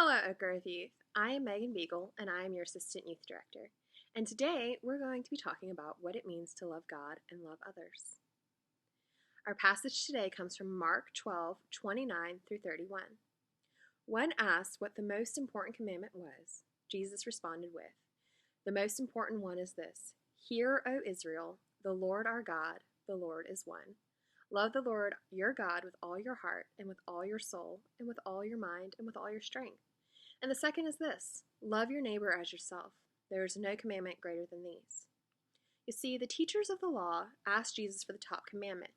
Hello, Oak Grove Youth. I am Megan Beagle, and I am your Assistant Youth Director. And today we're going to be talking about what it means to love God and love others. Our passage today comes from Mark 12:29 through 31. When asked what the most important commandment was, Jesus responded with, "The most important one is this: Hear, O Israel, the Lord our God, the Lord is one. Love the Lord your God with all your heart and with all your soul and with all your mind and with all your strength. And the second is this: love your neighbor as yourself. There is no commandment greater than these." You see, the teachers of the law asked Jesus for the top commandment.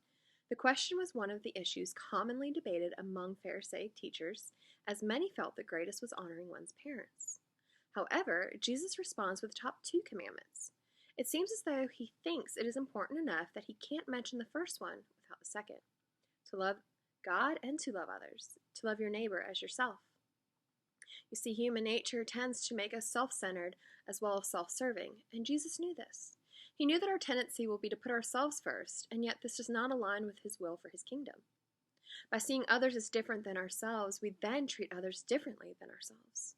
The question was one of the issues commonly debated among Pharisaic teachers, as many felt the greatest was honoring one's parents. However, Jesus responds with the top two commandments. It seems as though he thinks it is important enough that he can't mention the first one without the second: to love God and to love others, to love your neighbor as yourself. You see, human nature tends to make us self-centered as well as self-serving, and Jesus knew this. He knew that our tendency will be to put ourselves first, and yet this does not align with his will for his kingdom. By seeing others as different than ourselves, we then treat others differently than ourselves.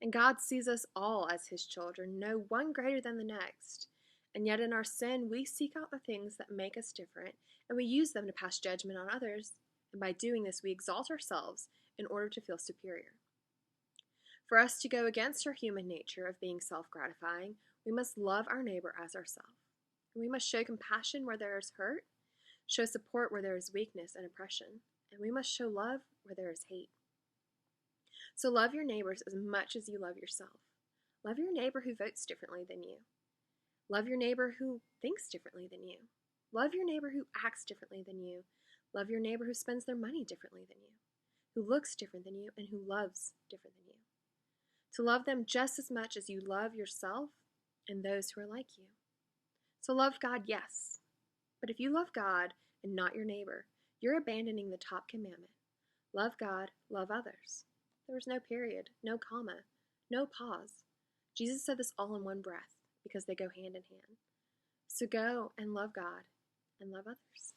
And God sees us all as his children, no one greater than the next. And yet in our sin, we seek out the things that make us different, and we use them to pass judgment on others. And by doing this, we exalt ourselves in order to feel superior. For us to go against our human nature of being self-gratifying, we must love our neighbor as ourselves. We must show compassion where there is hurt, show support where there is weakness and oppression, and we must show love where there is hate. So love your neighbors as much as you love yourself. Love your neighbor who votes differently than you. Love your neighbor who thinks differently than you. Love your neighbor who acts differently than you. Love your neighbor who spends their money differently than you, who looks different than you, and who loves different than you. To love them just as much as you love yourself and those who are like you. So love God, yes. But if you love God and not your neighbor, you're abandoning the top commandment. Love God, love others. There was no period, no comma, no pause. Jesus said this all in one breath because they go hand in hand. So go and love God and love others.